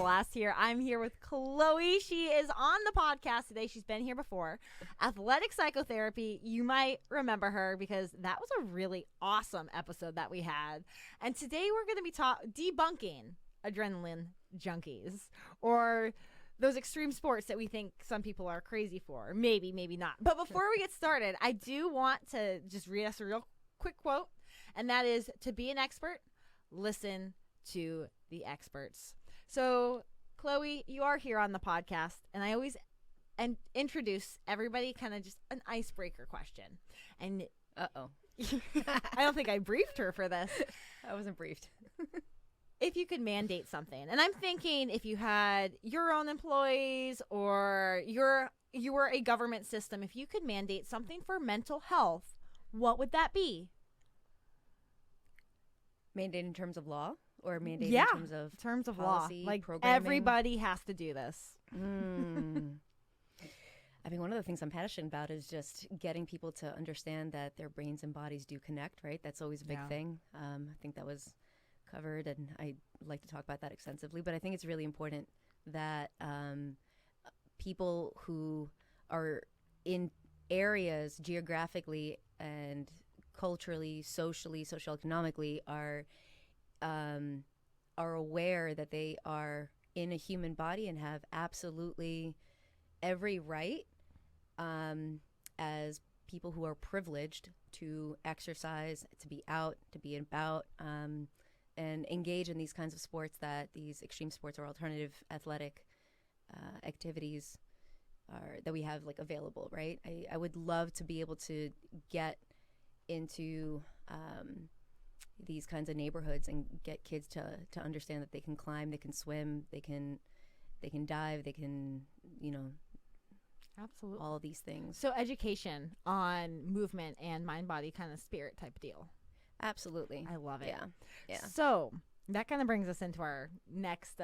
blast here. I'm here with Chloe. She is on the podcast today. She's been here before. Athletic Psychotherapy. You might remember her because that was a really awesome episode that we had. And today we're going to be debunking adrenaline junkies, or those extreme sports that we think some people are crazy for. Maybe, maybe not. But before we get started, I do want to just read us a real quick quote, and that is, to be an expert, listen to the experts. So, Chloe, you are here on the podcast, and I always introduce everybody kind of just an icebreaker question. And I don't think I briefed her for this. I wasn't briefed. If you could mandate something, and I'm thinking if you had your own employees or you were a government system, if you could mandate something for mental health, what would that be? Mandate in terms of law, or mandate in terms of law? policy, Like programming? Everybody has to do this. I mean, one of the things I'm passionate about is just getting people to understand that their brains and bodies do connect, right? That's always a big thing. I think that was covered, and I like to talk about that extensively. But I think it's really important that people who are in areas geographically and culturally, socially, socioeconomically are aware that they are in a human body and have absolutely every right as people who are privileged to exercise, to be out, to be about, and engage in these kinds of sports, that these extreme sports or alternative athletic activities that we have like available, right? I would love to be able to get into these kinds of neighborhoods and get kids to understand that they can climb, they can swim, they can dive, they can, absolutely, all of these things. So education on movement and mind body kind of spirit type deal. Absolutely. I love it. Yeah. So that kind of brings us into our next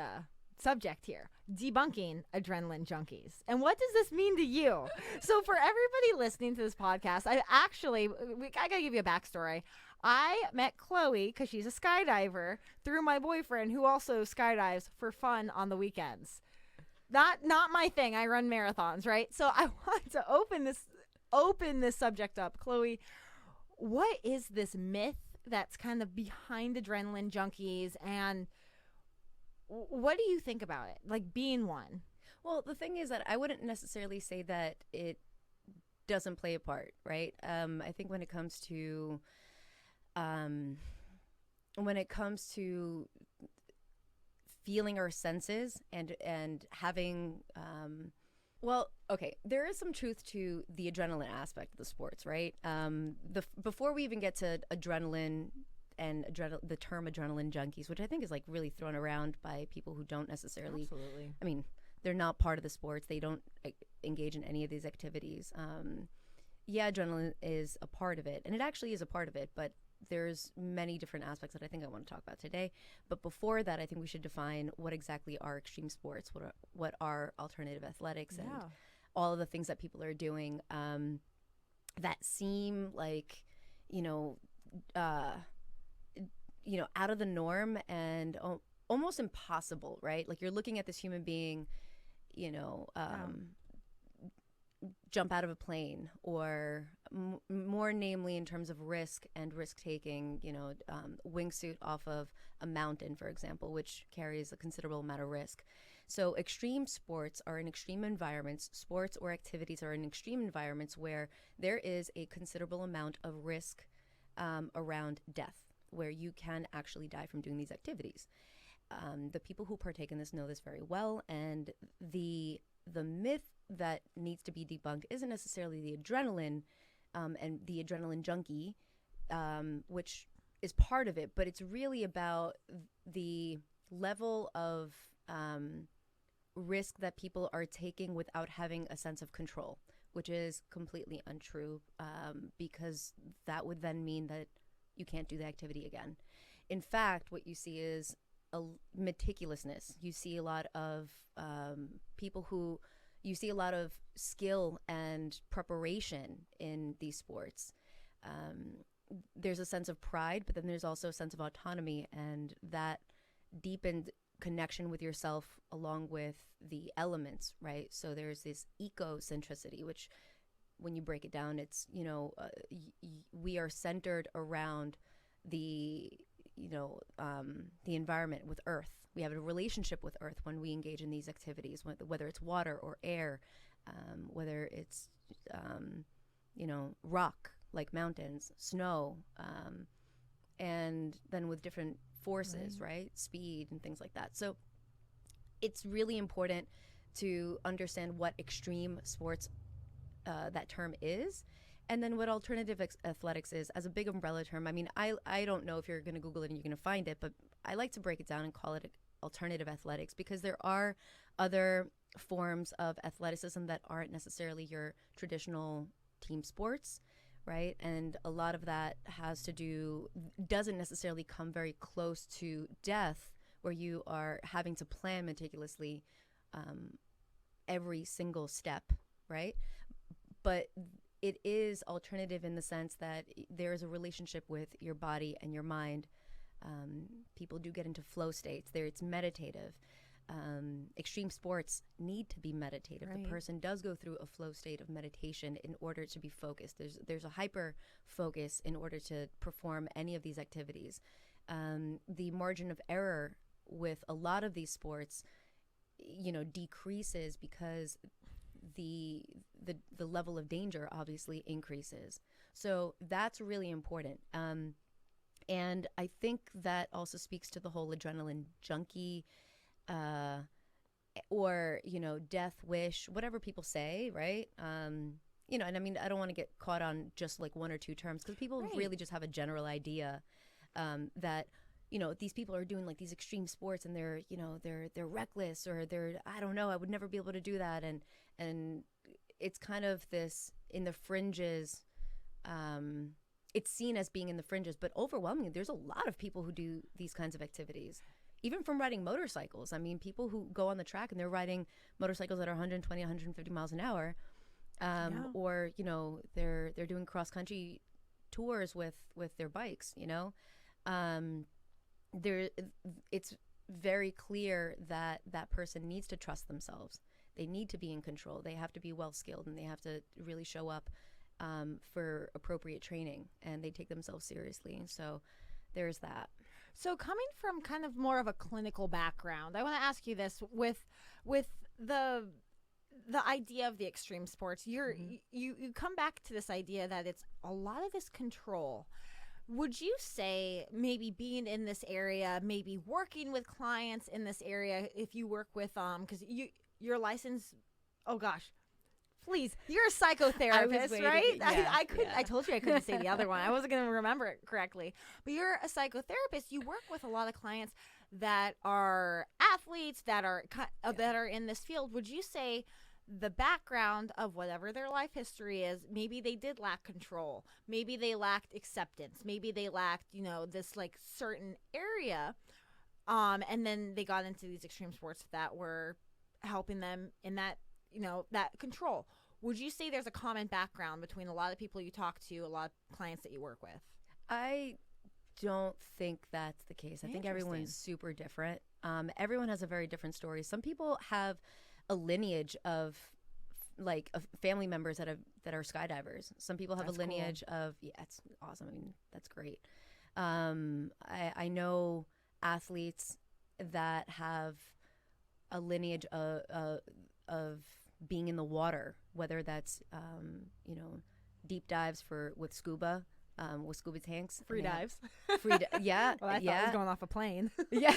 subject here, debunking adrenaline junkies. And what does this mean to you? So for everybody listening to this podcast, I gotta give you a backstory. I met Chloe because she's a skydiver through my boyfriend, who also skydives for fun on the weekends. Not my thing. I run marathons, right? So I want to open this subject up. Chloe, what is this myth that's kind of behind adrenaline junkies, and what do you think about it, like being one? Well, the thing is that I wouldn't necessarily say that it doesn't play a part, right? I think when it comes to feeling our senses and having there is some truth to the adrenaline aspect of the sports, right? Before we even get to adrenaline and the term adrenaline junkies, which I think is like really thrown around by people who don't necessarily, absolutely, I mean, they're not part of the sports, they don't engage in any of these activities. Adrenaline is a part of it, and it actually is a part of it, but there's many different aspects that I think I want to talk about today. But before that, I think we should define what exactly are extreme sports, what are alternative athletics, and all of the things that people are doing that seem like, out of the norm and almost impossible, right? Like you're looking at this human being, jump out of a plane, or more namely in terms of risk and risk taking, wingsuit off of a mountain, for example, which carries a considerable amount of risk. So extreme sports are in extreme environments. Sports or activities are in extreme environments where there is a considerable amount of risk around death, where you can actually die from doing these activities. The people who partake in this know this very well, and the myth that needs to be debunked isn't necessarily the adrenaline and the adrenaline junkie, which is part of it, but it's really about the level of risk that people are taking without having a sense of control, which is completely untrue, because that would then mean that you can't do the activity again. In fact, what you see is a meticulousness. You see a lot of you see a lot of skill and preparation in these sports. There's a sense of pride, but then there's also a sense of autonomy, and that deepened connection with yourself along with the elements, right? So there's this ecocentricity, which when you break it down, it's, we are centered around the, the environment with Earth. We have a relationship with Earth when we engage in these activities, whether it's water or air, whether it's, rock, like mountains, snow, and then with different forces, right? Speed and things like that. So it's really important to understand what extreme sports that term is, and then what alternative athletics is as a big umbrella term. I mean, I don't know if you're going to Google it and you're going to find it, but I like to break it down and call it alternative athletics, because there are other forms of athleticism that aren't necessarily your traditional team sports, right? And a lot of that doesn't necessarily come very close to death, where you are having to plan meticulously every single step, right? But it is alternative in the sense that there is a relationship with your body and your mind. People do get into flow states. It's meditative. Extreme sports need to be meditative. Right. The person does go through a flow state of meditation in order to be focused. There's a hyper focus in order to perform any of these activities. The margin of error with a lot of these sports, decreases because the level of danger obviously increases. So that's really important. And I think that also speaks to the whole adrenaline junkie, or, death wish, whatever people say, right? And I mean, I don't want to get caught on just like one or two terms, because people really just have a general idea that, these people are doing like these extreme sports and they're reckless, or I don't know, I would never be able to do that. And it's kind of this in the fringes. It's seen as being in the fringes, but overwhelmingly, there's a lot of people who do these kinds of activities. Even from riding motorcycles. I mean, people who go on the track and they're riding motorcycles that are 120, 150 miles an hour, or they're doing cross country tours with their bikes. It's very clear that that person needs to trust themselves. They need to be in control. They have to be well skilled, and they have to really show up for appropriate training, and they take themselves seriously. So there's that. So coming from kind of more of a clinical background, I want to ask you this: with the idea of the extreme sports, you come back to this idea that it's a lot of this control. Would you say maybe being in this area, maybe working with clients in this area, if you work with because your license, oh gosh. Please, you're a psychotherapist, right? Yeah, I told you I couldn't say the other one. I wasn't going to remember it correctly. But you're a psychotherapist. You work with a lot of clients that are athletes, that are in this field. Would you say the background of whatever their life history is, maybe they did lack control, maybe they lacked acceptance, maybe they lacked, this like certain area, and then they got into these extreme sports that were helping them in that, that control. Would you say there's a common background between a lot of people you talk to, a lot of clients that you work with? I don't think that's the case. I think everyone's super different. Everyone has a very different story. Some people have a lineage of family members that are skydivers. Some people have a lineage of, it's awesome. I mean, that's great. I know athletes that have a lineage of being in the water, whether that's deep dives with scuba tanks, free dives. Yeah. Well, I thought I was going off a plane. Yeah.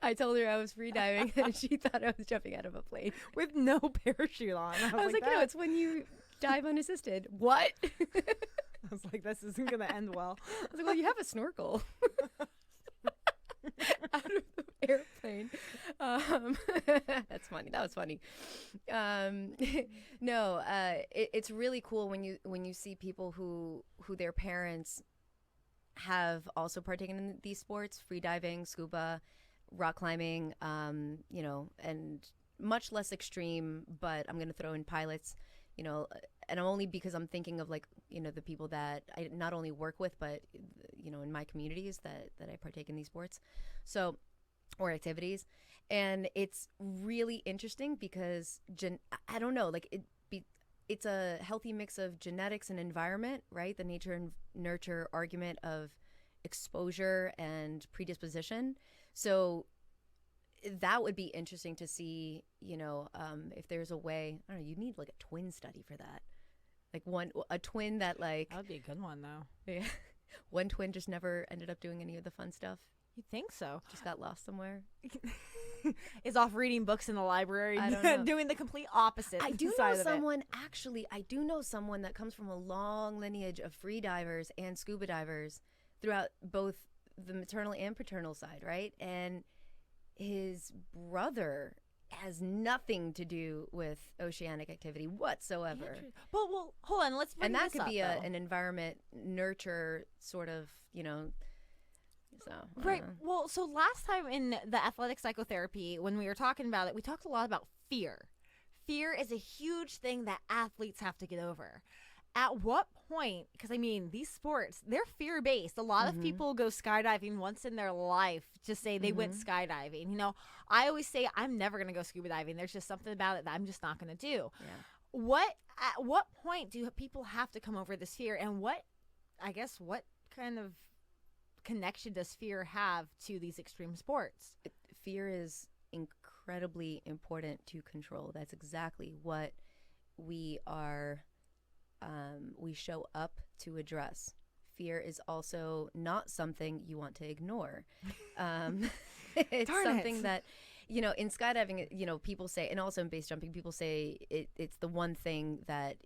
I told her I was free diving, and she thought I was jumping out of a plane with no parachute on. I was like, no, it's when you dive unassisted. What? I was like, this isn't going to end well. I was like, well, you have a snorkel. Out of the airplane. That's funny. That was funny. No, it's really cool when you see people who their parents have also partaken in these sports: free diving, scuba, rock climbing, and much less extreme, but I'm going to throw in pilots, and I'm only because I'm thinking of the people that I not only work with, but, in my communities that I partake in these sports. So or activities. And it's really interesting because I don't know, like it's a healthy mix of genetics and environment, right? The nature and nurture argument of exposure and predisposition. So that would be interesting to see, if there's a way. I don't know, you need like a twin study for that. Like a twin that like. That would be a good one though. Yeah. One twin just never ended up doing any of the fun stuff. You'd think so. Just got lost somewhere. Is off reading books in the library, I don't know. doing the complete opposite. I do know someone that comes from a long lineage of free divers and scuba divers throughout both the maternal and paternal side, right? And his brother has nothing to do with oceanic activity whatsoever. But well, hold on, let's bring and that this could up, be though. an environment nurture sort of, so Right. Well, so last time in the athletic psychotherapy, when we were talking about it, we talked a lot about fear. Fear is a huge thing that athletes have to get over. At what point, because I mean, these sports, they're fear-based. A lot of people go skydiving once in their life to say they went skydiving. I always say I'm never going to go scuba diving. There's just something about it that I'm just not going to do. Yeah. At what point do people have to come over this fear? And what kind of connection does fear have to these extreme sports? Fear is incredibly important to control. That's exactly what we are. We show up to address. Fear is also not something you want to ignore. It's something that, in skydiving, people say, and also in base jumping, people say it's the one thing that,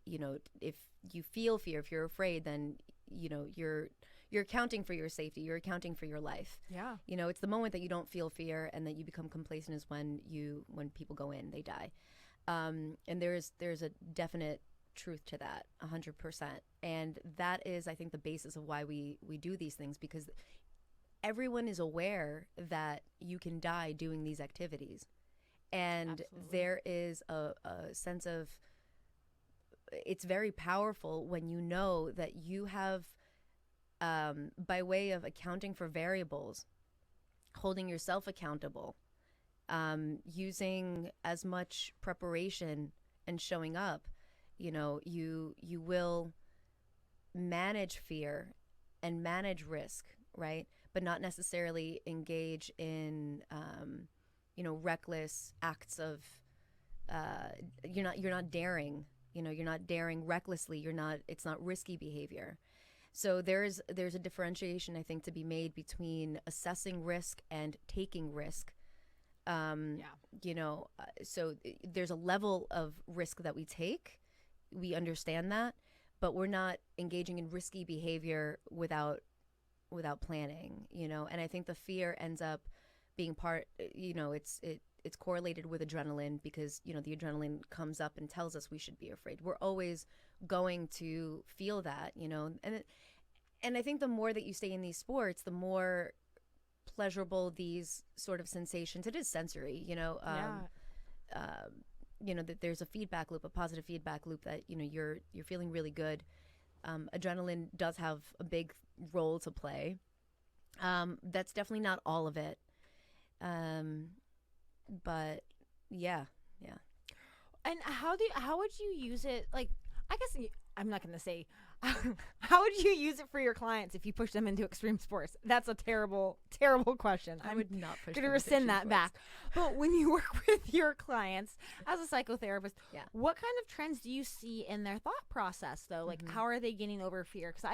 if you feel fear, if you're afraid, then, you're accounting for your safety. You're accounting for your life. Yeah. It's the moment that you don't feel fear and that you become complacent is when people go in, they die. And there's a definite truth to that, 100%. And that is, I think, the basis of why we do these things, because everyone is aware that you can die doing these activities. And Absolutely. there is a sense of, it's very powerful when you know that you have, by way of accounting for variables, holding yourself accountable, using as much preparation and showing up, you will manage fear and manage risk, right? But not necessarily engage in, reckless acts of, you're not daring, you're not daring recklessly. It's not risky behavior. So there's a differentiation, I think, to be made between assessing risk and taking risk. So there's a level of risk that we take. We understand that, but we're not engaging in risky behavior without planning, and I think the fear ends up being part, it's correlated with adrenaline because, the adrenaline comes up and tells us we should be afraid. We're always going to feel that, and I think the more that you stay in these sports, the more pleasurable these sort of sensations. It is sensory, that there's a feedback loop, a positive feedback loop that, you're feeling really good. Adrenaline does have a big role to play. That's definitely not all of it. But yeah. And how would you use it? Like, I guess I'm not going to say, how would you use it for your clients if you push them into extreme sports? That's a terrible, terrible question. I would not push going to them into rescind that extreme back. But when you work with your clients as a psychotherapist, what kind of trends do you see in their thought process, though? Like, how are they getting over fear? Because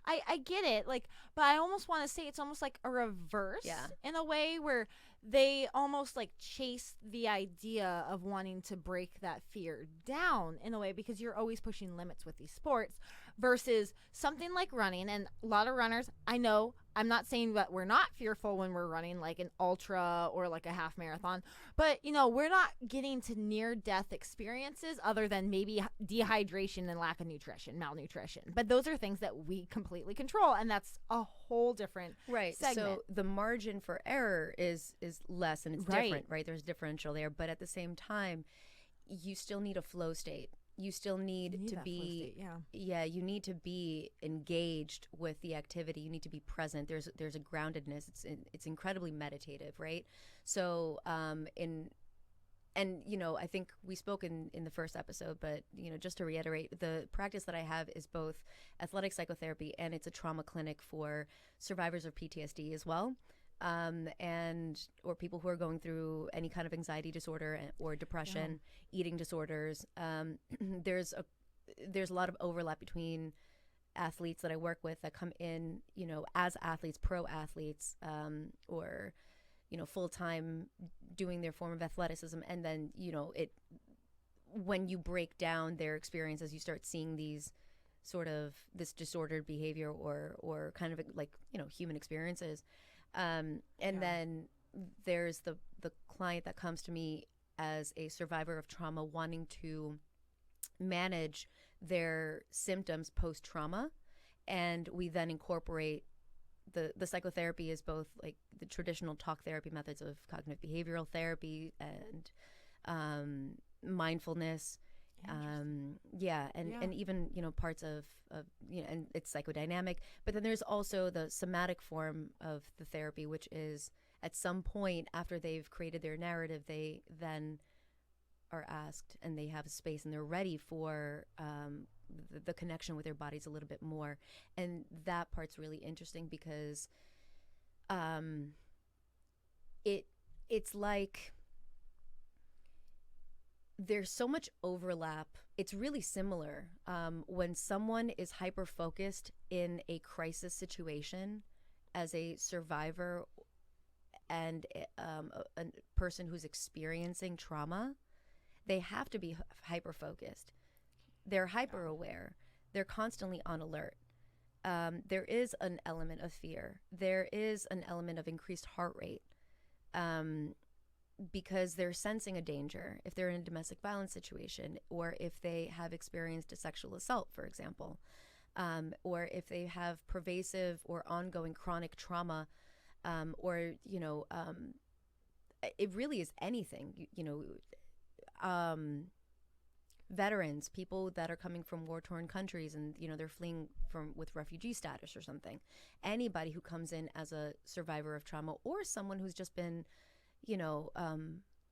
I get it, like, but I almost want to say it's almost like a reverse in a way where they almost like chase the idea of wanting to break that fear down in a way, because you're always pushing limits with these sports versus something like running. And a lot of runners, I know, I'm not saying that we're not fearful when we're running like an ultra or like a half marathon, but we're not getting to near death experiences other than maybe dehydration and lack of nutrition, malnutrition. But those are things that we completely control, and that's a whole different segment. So the margin for error is less, and it's different, right? There's differential there, but at the same time, you still need a flow state. you still need You need to that flow be state, yeah. you need to be engaged with the activity. You need to be present. There's a groundedness. It's incredibly meditative, right? So I think we spoke in the first episode, but just to reiterate, the practice that I have is both athletic psychotherapy, and it's a trauma clinic for survivors of PTSD as well. Or people who are going through any kind of anxiety disorder or depression, eating disorders. There's a lot of overlap between athletes that I work with that come in, as athletes, pro athletes, or full-time doing their form of athleticism, and then when you break down their experiences, you start seeing these sort of this disordered behavior or kind of like human experiences. Then there's the client that comes to me as a survivor of trauma, wanting to manage their symptoms post-trauma, and we then incorporate the psychotherapy is both like the traditional talk therapy methods of cognitive behavioral therapy and mindfulness. And even parts of and it's psychodynamic, but then there's also the somatic form of the therapy, which is at some point after they've created their narrative, they then are asked and they have a space and they're ready for the connection with their bodies a little bit more. And that part's really interesting because it's like there's so much overlap. It's really similar when someone is hyper focused in a crisis situation as a survivor and a person who's experiencing trauma. They have to be hyper focused. They're hyper aware. They're constantly on alert. There is an element of fear. There is an element of increased heart rate. Because they're sensing a danger if they're in a domestic violence situation, or if they have experienced a sexual assault, for example, or if they have pervasive or ongoing chronic trauma, it really is anything, veterans, people that are coming from war-torn countries and, they're fleeing with refugee status or something. Anybody who comes in as a survivor of trauma, or someone who's just been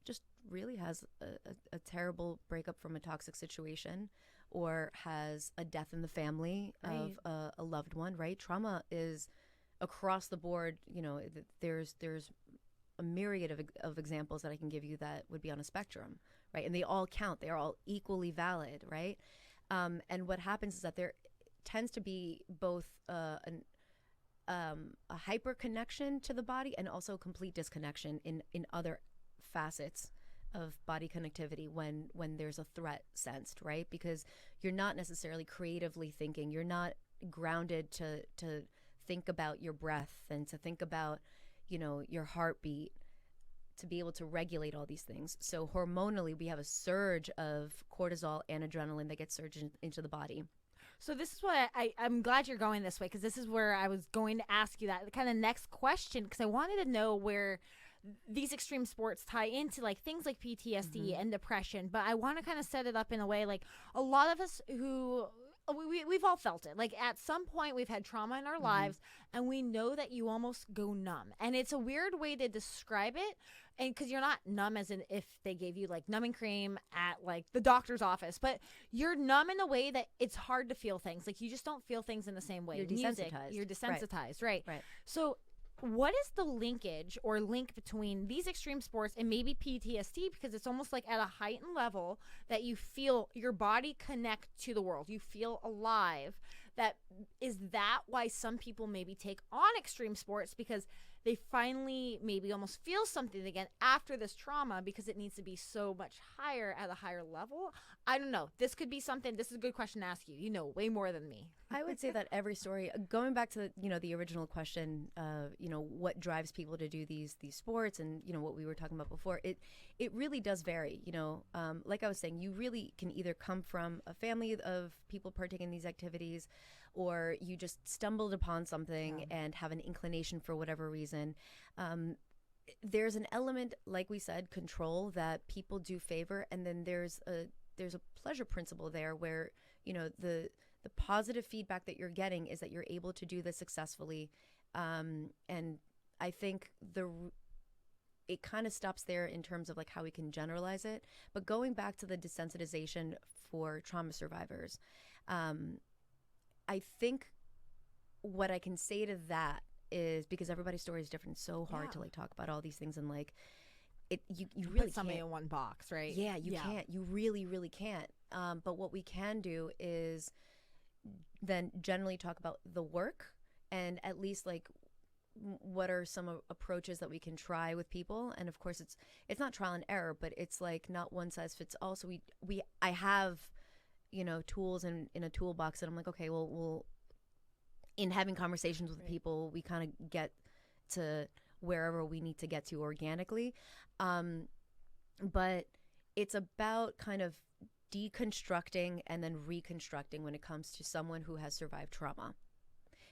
just really has a terrible breakup from a toxic situation, or has a death in the family of a loved one, right? Trauma is across the board. There's a myriad of examples that I can give you that would be on a spectrum, right? And they all count. They are all equally valid, right? And what happens is that there tends to be both a hyper connection to the body and also complete disconnection in other facets of body connectivity when there's a threat sensed, right? Because you're not necessarily creatively thinking. You're not grounded to think about your breath and to think about, your heartbeat, to be able to regulate all these things. So hormonally, we have a surge of cortisol and adrenaline that gets surged into the body. So this is what I'm glad you're going this way, because this is where I was going to ask you that kind of next question, because I wanted to know where these extreme sports tie into like things like PTSD and depression. But I want to kind of set it up in a way like a lot of us who we've all felt it. Like at some point we've had trauma in our lives, and we know that you almost go numb. And it's a weird way to describe it. And because you're not numb as in if they gave you like numbing cream at like the doctor's office, but you're numb in a way that it's hard to feel things. Like you just don't feel things in the same way. You're desensitized. You're desensitized, right? Right. So what is the linkage or link between these extreme sports and maybe PTSD? Because it's almost like at a heightened level that you feel your body connect to the world. You feel alive. Is that why some people maybe take on extreme sports, because they finally maybe almost feel something again after this trauma, because it needs to be so much higher at a higher level? I don't know. This could be something. This is a good question to ask you. You know way more than me. I would say that every story, going back to the original question, what drives people to do these sports, and what we were talking about before, it really does vary. Like I was saying, you really can either come from a family of people partaking in these activities, or you just stumbled upon something and have an inclination for whatever reason. There's an element, like we said, control, that people do favor, and then there's there's a pleasure principle there where, you know, the positive feedback that you're getting is that you're able to do this successfully. And I think it kind of stops there in terms of like how we can generalize it. But going back to the desensitization for trauma survivors, I think what I can say to that is, because everybody's story is different, it's so hard to like talk about all these things, and like you really put somebody can't in one box, right? Yeah, you can't. You really, really can't. But what we can do is then generally talk about the work, and at least like what are some approaches that we can try with people. And of course it's not trial and error, but it's like not one size fits all. So I have, you know, tools in a toolbox that I'm like, okay, well, we'll in having conversations with people, we kind of get to wherever we need to get to organically. But it's about kind of deconstructing and then reconstructing when it comes to someone who has survived trauma,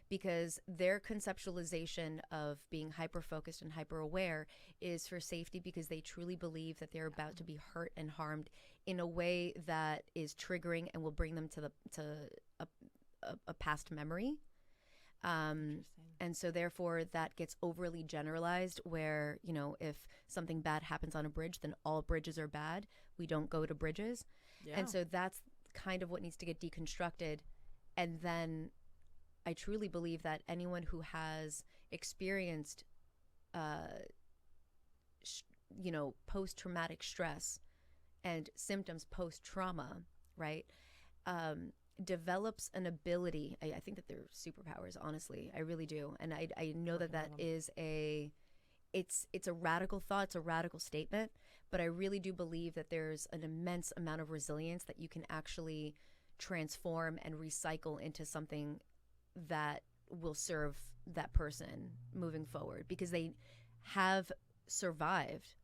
because their conceptualization of being hyper-focused and hyper-aware is for safety, because they truly believe that they're about to be hurt and harmed in a way that is triggering and will bring them to a past memory. And so therefore that gets overly generalized, where, you know, if something bad happens on a bridge, then all bridges are bad. We don't go to bridges. Yeah. And so that's kind of what needs to get deconstructed. And then I truly believe that anyone who has experienced, you know, post-traumatic stress and symptoms post-trauma, right, develops an ability. I think that they're superpowers, honestly. I really do. And I know that is it's a radical thought, it's a radical statement, but I really do believe that there's an immense amount of resilience that you can actually transform and recycle into something that will serve that person moving forward, because they have survived,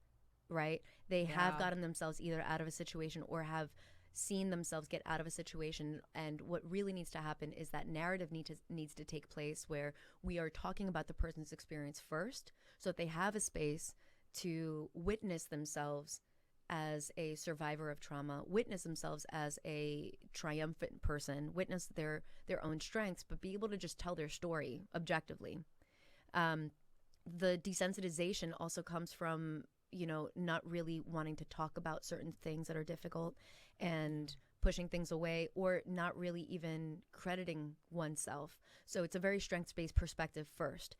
right? They have gotten themselves either out of a situation or have seen themselves get out of a situation. And what really needs to happen is that narrative needs to take place where we are talking about the person's experience first, so that they have a space to witness themselves as a survivor of trauma, witness themselves as a triumphant person, witness their own strengths, but be able to just tell their story objectively. The desensitization also comes from, you know, not really wanting to talk about certain things that are difficult and pushing things away, or not really even crediting oneself. So it's a very strengths-based perspective first.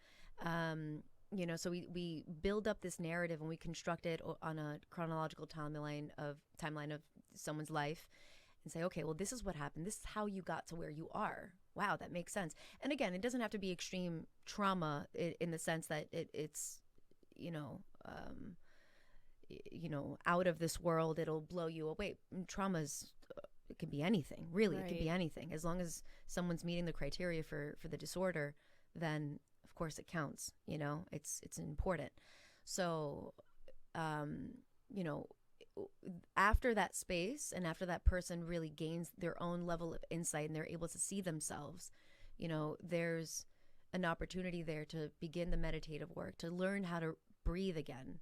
You know, so we build up this narrative and we construct it on a chronological timeline of someone's life, and say, okay, well, this is what happened. This is how you got to where you are. Wow, that makes sense. And again, it doesn't have to be extreme trauma in the sense that it's, you know, out of this world. It'll blow you away. Trauma's it can be anything, really. Right. It can be anything, as long as someone's meeting the criteria for the disorder. Then of course it counts. You know, it's important. So, you know, after that space and after that person really gains their own level of insight and they're able to see themselves, you know, there's an opportunity there to begin the meditative work, to learn how to breathe again,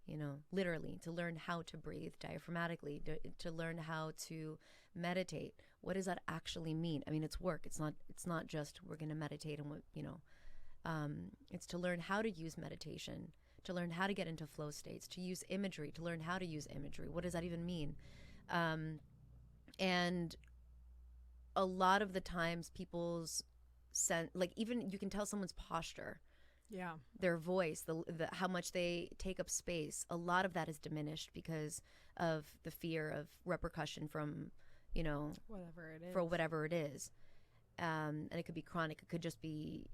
you know, literally to learn how to breathe diaphragmatically, to learn how to meditate. What does that actually mean? I mean, it's work. It's not just we're going to meditate and what, you know, it's to learn how to use meditation, to learn how to get into flow states, to use imagery, to learn how to use imagery. What does that even mean? And a lot of the times people's like, even you can tell someone's posture, their voice, the how much they take up space. A lot of that is diminished because of the fear of repercussion from, you know, whatever it is. And it could be chronic. It could just be,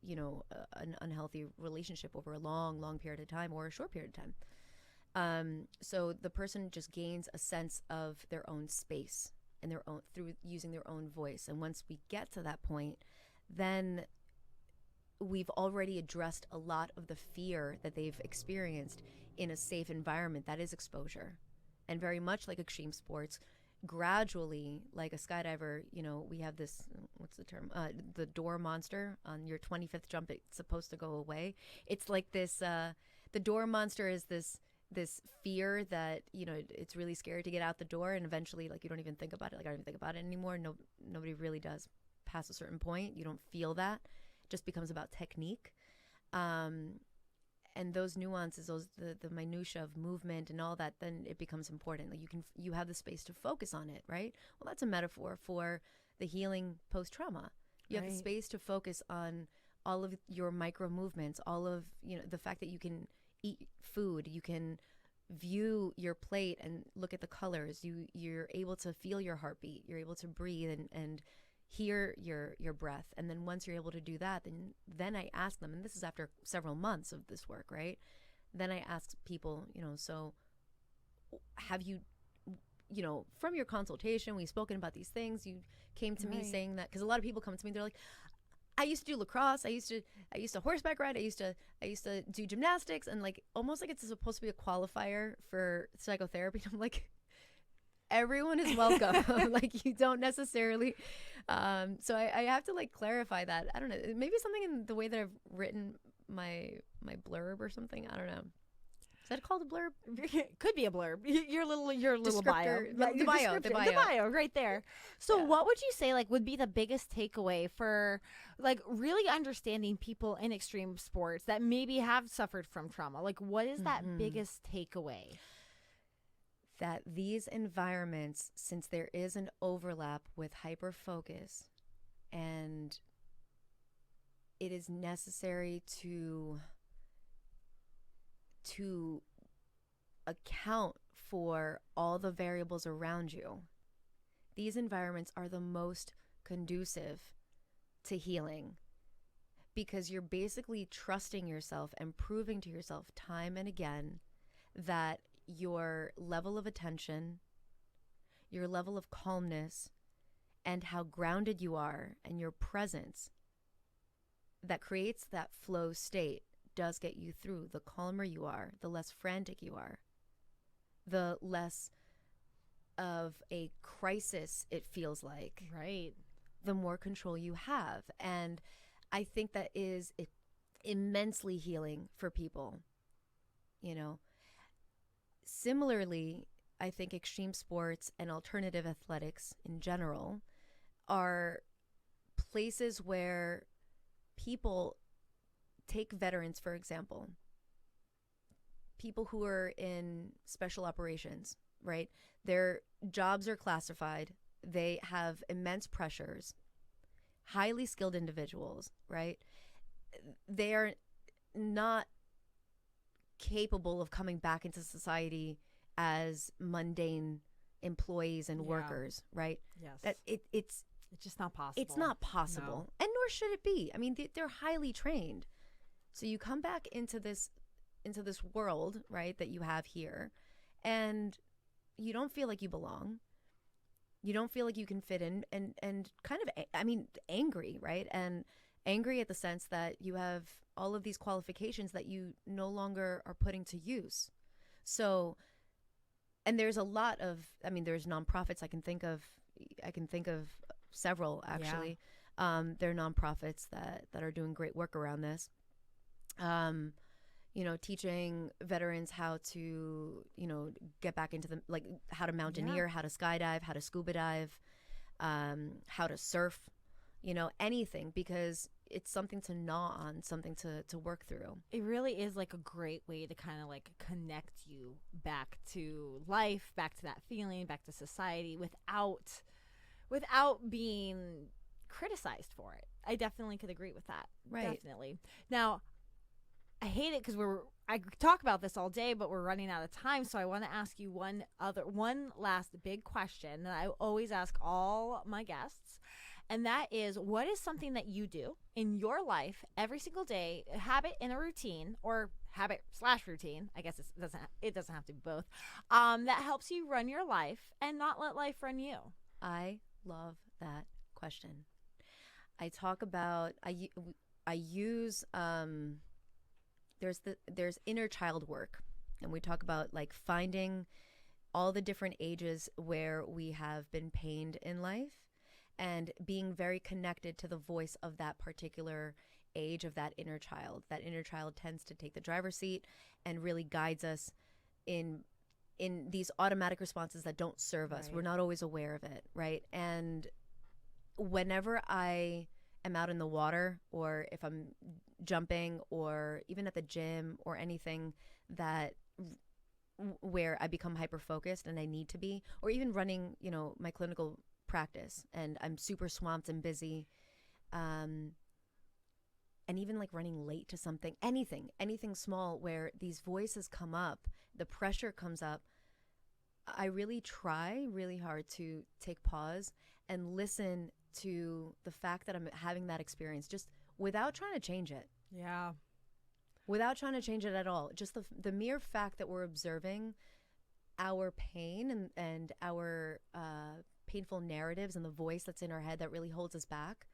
you know, an unhealthy relationship over a long, long period of time or a short period of time. So the person just gains a sense of their own space and their own through using their own voice. And once we get to that point, then we've already addressed a lot of the fear that they've experienced in a safe environment. That is exposure. And very much like extreme sports, gradually, like a skydiver, you know, we have this, what's the term? The door monster. On your 25th jump, it's supposed to go away. It's like this, the door monster is this this fear that, you know, it's really scary to get out the door, and eventually, like, you don't even think about it. Like, I don't even think about it anymore. No, nobody really does past a certain point. You don't feel that. It just becomes about technique. And those nuances, the minutia of movement and all that, then it becomes important. Like, you have the space to focus on it, right? Well, that's a metaphor for the healing post-trauma. You have the space to focus on all of your micro movements, all of, you know, the fact that you can eat food, you can view your plate and look at the colors, you're able to feel your heartbeat, you're able to breathe and hear your breath. And then once you're able to do that, then I ask them, and this is after several months of this work, right? Then I ask people, you know, so have you, you know, from your consultation, we've spoken about these things. You came to me saying that, because a lot of people come to me, they're like, I used to do lacrosse. I used to horseback ride. I used to do gymnastics, and like almost like it's supposed to be a qualifier for psychotherapy. And I'm like, everyone is welcome. Like, you don't necessarily. So I have to like clarify that. I don't know. Maybe something in the way that I've written my blurb or something. I don't know. Is that called a blurb? Could be a blurb. Your little bio. The bio right there. So what would you say like would be the biggest takeaway for like really understanding people in extreme sports that maybe have suffered from trauma? Like, what is that biggest takeaway? That these environments, since there is an overlap with hyperfocus, and it is necessary to account for all the variables around you, these environments are the most conducive to healing, because you're basically trusting yourself and proving to yourself time and again that your level of attention, your level of calmness, and how grounded you are, and your presence that creates that flow state does get you through. The calmer you are, the less frantic you are, the less of a crisis it feels like. Right. The more control you have. And I think that is immensely healing for people, you know. Similarly, I think extreme sports and alternative athletics in general are places where people take veterans, for example, people who are in special operations, right? Their jobs are classified. They have immense pressures, highly skilled individuals, right? They are not capable of coming back into society as mundane employees and workers, right? Yes. That it's just not possible. It's not possible. No. And nor should it be. I mean, they're highly trained. So you come back into this world, right, that you have here, and you don't feel like you belong. You don't feel like you can fit in, and kind of, I mean, angry, right? And angry at the sense that you have all of these qualifications that you no longer are putting to use. So, and there's a lot of, I mean, there's nonprofits I can think of several actually. Yeah. There are nonprofits that are doing great work around this. You know, teaching veterans how to, you know, get back into like how to mountaineer, how to skydive, how to scuba dive, how to surf, you know, anything, because it's something to gnaw on, something to work through. It really is like a great way to kind of like connect you back to life, back to that feeling, back to society without being criticized for it. I definitely could agree with that. Right. Definitely. Now, I hate it because I talk about this all day, but we're running out of time. So I want to ask you one last big question that I always ask all my guests. And that is, what is something that you do in your life every single day, a habit and a routine, or habit/routine, I guess it doesn't have to be both, that helps you run your life and not let life run you? I love that question. I talk about, I use, there's inner child work, and we talk about like finding all the different ages where we have been pained in life, and being very connected to the voice of that particular age of that inner child. That inner child tends to take the driver's seat and really guides us in these automatic responses that don't serve us. Right. We're not always aware of it, right? And whenever I am out in the water, or if I'm jumping, or even at the gym, or anything that where I become hyper focused and I need to be, or even running, you know, my clinical practice and I'm super swamped and busy, and even like running late to something, anything small where these voices come up, the pressure comes up, I really try really hard to take pause and listen to the fact that I'm having that experience, just without trying to change it. Yeah. Without trying to change it at all. Just the mere fact that we're observing our pain and our painful narratives and the voice that's in our head that really holds us back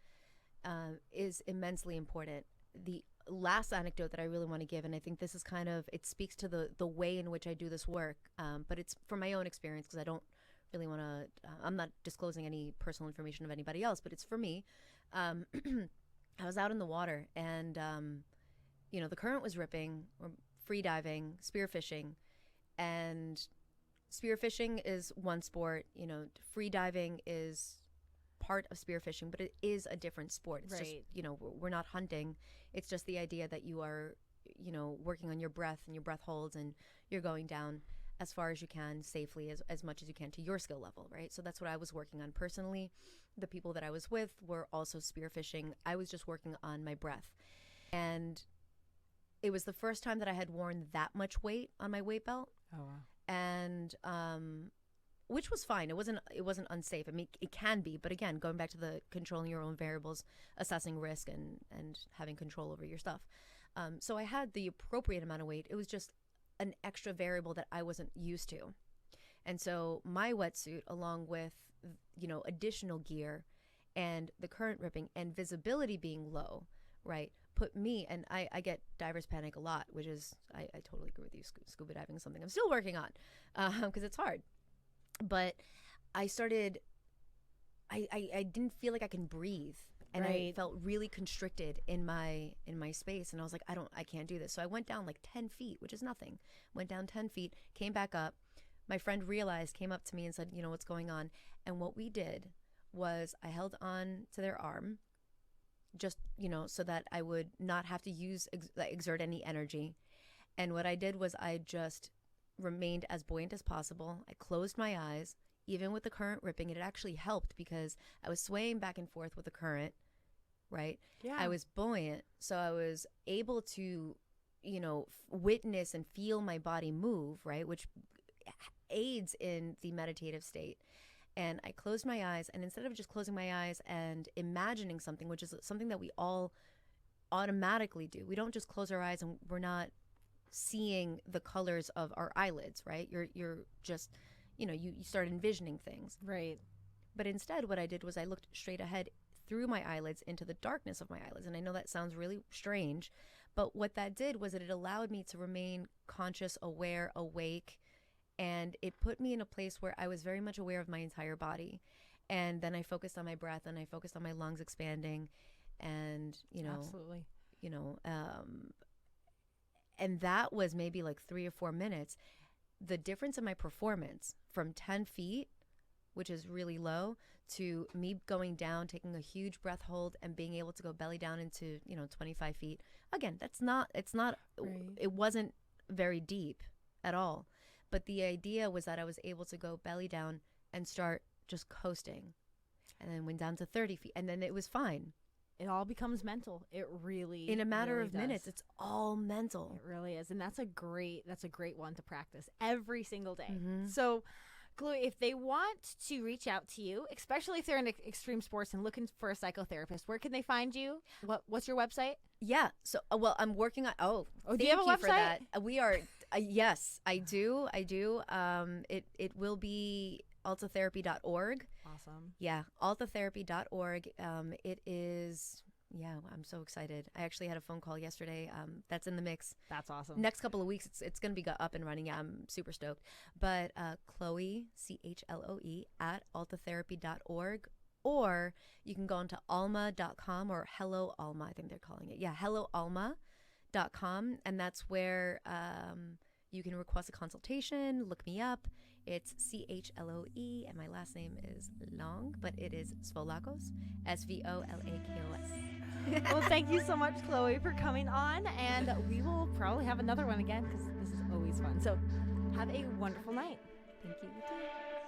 is immensely important. The last anecdote that I really want to give, and I think this is kind of, it speaks to the way in which I do this work, but it's from my own experience, because I don't really want to, I'm not disclosing any personal information of anybody else, but it's for me. I was out in the water, and you know, the current was ripping, or free diving, spearfishing, and spearfishing is one sport, you know, free diving is part of spearfishing, but it is a different sport. It's just, you know, we're not hunting. It's just the idea that you are, you know, working on your breath and your breath holds, and you're going down as far as you can safely, as much as you can to your skill level, right? So that's what I was working on personally. The people that I was with were also spearfishing. I was just working on my breath. And it was the first time that I had worn that much weight on my weight belt. Oh, wow. And which was fine. It wasn't unsafe. I mean, it can be, but again, going back to the controlling your own variables, assessing risk, and having control over your stuff. So I had the appropriate amount of weight. It was just an extra variable that I wasn't used to. And so my wetsuit, along with, you know, additional gear and the current ripping and visibility being low, right, put me, and I get diver's panic a lot, which is, I totally agree with you. Scuba diving is something I'm still working on, because it's hard. But I started, I didn't feel like I can breathe. And I felt really constricted in my space. And I was like, I can't do this. So I went down like 10 feet, which is nothing. Went down 10 feet, came back up. My friend realized, came up to me and said, you know, what's going on? And what we did was I held on to their arm, just, you know, so that I would not have to exert any energy. And what I did was I just remained as buoyant as possible. I closed my eyes. Even with the current ripping, it actually helped because I was swaying back and forth with the current, right? Yeah. I was buoyant, so I was able to, you know, witness and feel my body move, right? Which aids in the meditative state. And I closed my eyes, and instead of just closing my eyes and imagining something, which is something that we all automatically do, we don't just close our eyes and we're not seeing the colors of our eyelids, right? You're just, you know, you start envisioning things. Right. But instead, what I did was I looked straight ahead through my eyelids into the darkness of my eyelids. And I know that sounds really strange, but what that did was that it allowed me to remain conscious, aware, awake, and it put me in a place where I was very much aware of my entire body. And then I focused on my breath, and I focused on my lungs expanding, and, you know, absolutely, you know, and that was maybe like 3 or 4 minutes. The difference in my performance from 10 feet, which is really low, to me going down, taking a huge breath hold, and being able to go belly down into, you know, 25 feet. Again, it's not, it wasn't very deep at all. But the idea was that I was able to go belly down and start just coasting, and then went down to 30 feet, and then it was fine. It all becomes mental. It really, in a matter really of does. Minutes, it's all mental. It really is. And that's a great one to practice every single day. Mm-hmm. So, Chloe, if they want to reach out to you, especially if they're in extreme sports and looking for a psychotherapist, where can they find you? What's your website? Yeah. So, well, I'm working on, do you have a website? For that. We are, yes, I do. It will be altatherapy.org. Awesome. Yeah, altatherapy.org. It is, yeah, I'm so excited. I actually had a phone call yesterday. That's in the mix. That's awesome. Next couple of weeks, it's going to be up and running. Yeah, I'm super stoked. But Chloe, CHLOE, at altatherapy.org. Or you can go onto alma.com, or Hello Alma, I think they're calling it. Yeah, helloalma.com. And that's where You can request a consultation. Look me up. It's Chloe, and my last name is long, but it is Svolakos, Svolakos. Well, thank you so much, Chloe, for coming on, and we will probably have another one again because this is always fun. So have a wonderful night. Thank you. You too.